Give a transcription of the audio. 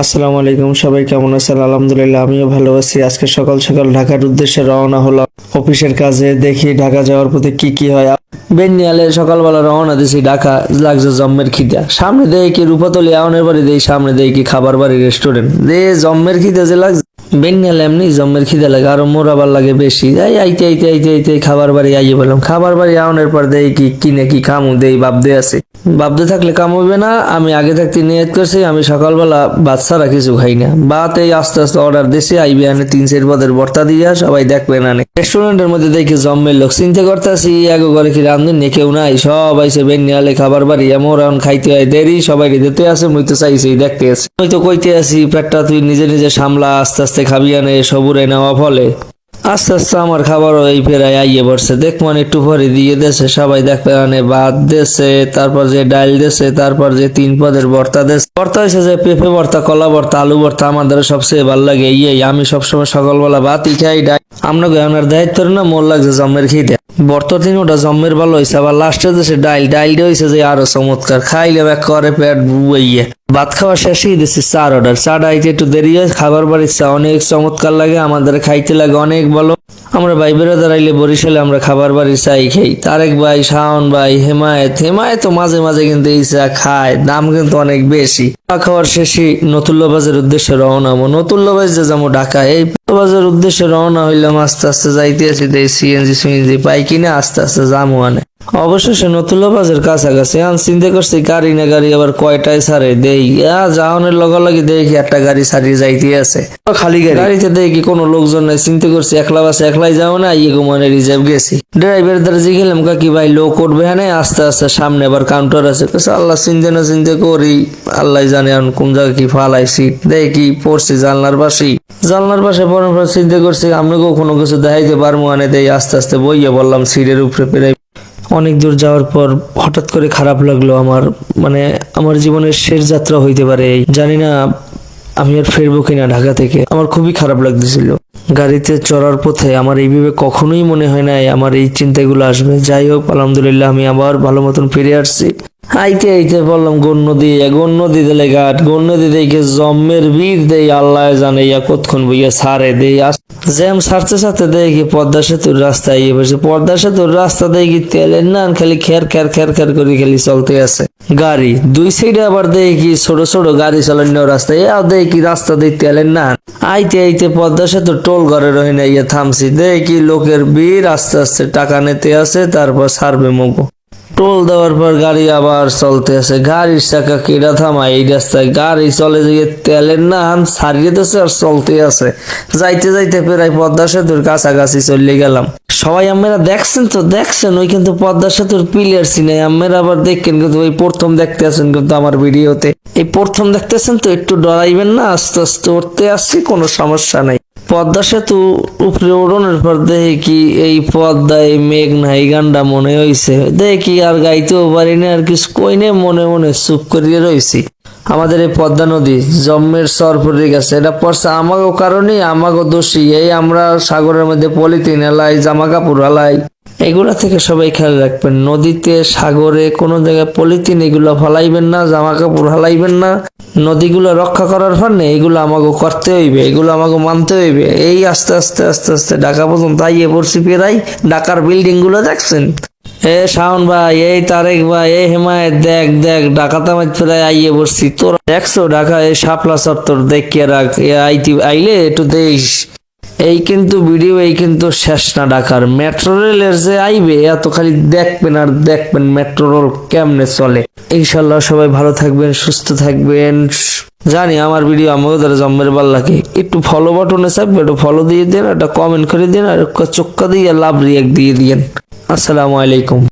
আসসালামু আলাইকুম, সবাই কেমন আছেন? আলহামদুলিল্লাহ, আমিও ভালো আছি। আজকে সকাল সকাল ঢাকার উদ্দেশ্যে রওনা হলাম অফিসের কাজে। দেখি ঢাকা যাওয়ার পথে কি কি হয়। বেনিয়ালে সকালবেলা রওনা দিছি ঢাকা। লাগছে জম্মের খিদা। সামনে দেয় কি রূপাতলি আউনের বাড়ি, দেই সামনে দেয় কি খাবার বাড়ি রেস্টুরেন্ট, দে জম্মের খিদা যে লাগছে। বেনিয়ালে এমনি জম্মের খিদা লাগে, আরো মোরাবার লাগে বেশি। আইতে আইতে আইতে আইতে খাবার বাড়ি আইয়ে বললাম। খাবার বাড়ি আউনের পর দেয় কি কিনে কি খামু, দেই বাপদে আছে। বাপদে থাকলে কাম হইবে না। আমি আগে থাকতে নিয়ত করছি আমি সকালবেলা ভাত ছাড়া কিছু খাই না। ভাত এই আস্তে আস্তে অর্ডার দিছি, আইবি আনে 3-4 পদের ভর্তা দিয়া সবাই দেখবে না। রেস্টুরেন্টের মধ্যে দেখি জম্মের লোক। চিন্তা করতেছি আগে ঘরে কি রান্ধুন নি, কেউ নাই, সব আইসে বেনিয়ালে খাবার বাড়ি। এমন এখন খাইতে হয় দেরি, সবাই দিতে আছে, মুই তো চাইছি দেখতে আছি। আমি তো কইতে আছি পেটটা তুই নিজে নিজে সামলা, আস্তে আস্তে খাবি আনে সবুরে নেওয়া ফলে আস্তে আস্তে আমার খাবারও এই ফেরাই আইয়ে পড়ছে। দেখ মানে একটু পরে দিয়ে দেছে, সবাই দেখবে আনে ভাত দেছে, তারপর যে ডাল দেছে, তারপর যে 3 পদের ভর্তা দেছে। ভর্তা হয়েছে যে পেঁপে ভর্তা, কলা ভর্তা, আলু ভর্তা। আমাদের সবচেয়ে ভালো লাগে এই। আমি সবসময় সকালবেলা ভাতই খাই, ডাল। আমরা গানের দায়িত্ব না, মোর লাগছে জম্মের খিদে। ভর্তা 3টা জম্মের ভালো হয়েছে, আবার লাস্টে দেশে ডালটা হয়েছে যে আরো চমৎকার। খাইলে এক করে পেট বুয়াইয়ে। ভাত খাওয়া শেষেই দিচ্ছি চার অর্ডার। চাটা আইতে একটু দেরি হয়। খাবার বাড়ির চা অনেক চমৎকার লাগে, আমাদের খাইতে লাগে অনেক ভালো। আমরা ভাই বেরোদার আইলে বরিশালে আমরা খাবার বাড়ির চাই খাই। তারেক ভাই, শাওন ভাই, হেমায়েত তো মাঝে মাঝে কিন্তু এই চা খায়, দাম কিন্তু অনেক বেশি। খাওয়ার শেষে নতুল্লাবাজের উদ্দেশ্যে রওনা হবো। নতুল্লাবাজ যে যাবো ঢাকা, এই বাজার উদ্দেশ্যে রওনা হইলাম। আস্তে আস্তে যাইতে আছি, সিএনজি পাই কিনা আস্তে আস্তে যামু আনে। অবশেষে নতুল্লাবাজের কাছাকাছি। আমি চিন্তা করছি গাড়ি না গাড়ি আবার কয়টায় ছাড়ে দেই। যাওয়ানের লগালগি দেখি একটা গাড়ি ছাড়িয়ে যাইতে আছে, খালি গাড়িতে দেখি কোনো লোকজন নাই। চিন্তা করছি একলা বাসে একলাই যাও না, ইয়ে ঘুমানে রিজার্ভ গেছি। ড্রাইভার দ্বারা জিগেলাম কাকি ভাই লোক উঠবে হ্যাঁ? আস্তে আস্তে সামনে আবার কাউন্টার আছে। আল্লাহ চিন্তা না চিন্তা করি, আল্লাহ জানে এখন কোন জায়গায় কি ফালাইছি। দেখি পড়ছি জানলার পাশে পড়ার পর চিন্তা করছি আপনাকেও কোনো কিছু দেখাইতে পারবো আনে। দেই আস্তে আস্তে বইয়ে বললাম সিটের উপরে পেরে। অনেক দূর যাওয়ার পর হঠাৎ করে খারাপ লাগলো আমার। আমার জীবনের শেষ যাত্রা হইতে পারে এই। জানি না আমি আর ফিরবো কিনা ঢাকা থেকে। আমার খুবই খারাপ লাগতেছিল। গাড়িতে চড়ার পথে আমার এইভাবে কখনোই মনে হয় নাই আমার এই চিন্তাগুলো আসবে। যাই হোক, আলহামদুলিল্লাহ আমি আবার ভালো মতন ফিরে আসছি। আইতে আইতে বললাম গণ্য দিলে ঘাট, গণ্য দেখে জম্মের ভিড় দেই। আল্লাহ জানে কতক্ষণ বইয়া ছাড়ে দেই। জ্যাম ছাড়তে দেখি পদ্মা সেতুর রাস্তা ইয়ে বসে। পদ্মা সেতুর রাস্তা দেখি তেলের না খালি খের করে খালি চলতে আছে গাড়ি। 2 সাইডে আবার দেখি ছোট ছোট গাড়ি চালানো রাস্তা। দেখি রাস্তা দিয়ে তেলের না। আইতে আইতে পদ্মা সেতু টোল ঘরে রয়ে না ইয়ে থামছি। দেখি লোকের ভিড়, আস্তে আস্তে টাকা নিতে আছে, তারপর ছাড়বে মগো। টোল দেওয়ার পর গাড়ি আবার চলতে আছে। গাড়ির চাকা কেডা থামায় এই রাস্তায়? গাড়ি চলে গিয়ে তেলের না ছাড়িয়ে দিচ্ছে আর চলতে আছে। যাইতে যাইতে প্রায় পদ্মা সেতুর কাছাকাছি চলে গেলাম। সবাই আপনারা দেখছেন ওই কিন্তু পদ্মা সেতুর পিলার সিনে। আপনারা আবার দেখেন কিন্তু ওই প্রথম দেখতে আছেন কিন্তু আমার ভিডিওতে। এই প্রথম দেখতেছেন তো, একটু ডরাইবেন না, আস্তে আস্তে উঠতে আসছি, কোনো সমস্যা নাই। পদ্মা সেতু উপরে ওড়নের পর দেখি এই পদ্মায় মেঘ নাই গান্ডা মনে হইছে। দেখি আর গাইতেও পারি না, আর কিছু কই নে, মনে মনে চুপ করিয়ে রয়েছি। আমাদের এই পদ্মা নদী জম্মের চর পড়ে গেছে। এটা পড়ছে আমাগো কারণে, আমাগো দোষী। এই আমরা সাগরের মধ্যে পলিথিন হেলাই, জামা কাপড় হেলাই, এগুলা থেকে সবাই খেয়াল রাখবেন। নদীতে, সাগরে কোনো জায়গায় পলিথিন এগুলো ফলাইবেন না, জামা কাপড় হালাইবেন না। নদীগুলো রক্ষা করার জন্য এগুলো আমাকে করতে হইবে, এগুলো আমাকে মানতে হইবে। এই আস্তে আস্তে আস্তে আস্তে ঢাকা পর্যন্ত আইয়ে পড়ছি প্রায়। ঢাকার বিল্ডিং গুলো দেখছেন? শাওন ভাই, এই তারেক ভাই, এই হেমায়েত, দেখ ঢাকাতে আমি প্রায় আইয়ে পড়ছি। তোরা দেখছো ঢাকা এই শাপলা চত্বর দেখিয়ে রাখ, আইলে একটু দেখ। এই কিন্তু ভিডিও এই কিন্তু শেষ না। ঢাকার মেট্রো রেলের যে আইবে এত খালি দেখবেন আর দেখবেন মেট্রো রেল কেমনে চলে। ইনশাল্লাহ সবাই ভালো থাকবেন, সুস্থ থাকবেন। জানি আমার ভিডিও আমাকে দ্বারা জম্মের ভাল লাগে। একটু ফলো বাটনে চাপবে, একটু ফলো দিয়ে দেন, একটা কমেন্ট করে দিন, আর চোক্কা দিয়ে লাভ রিয়াক্ট দিয়ে দিন। আসসালামু আলাইকুম।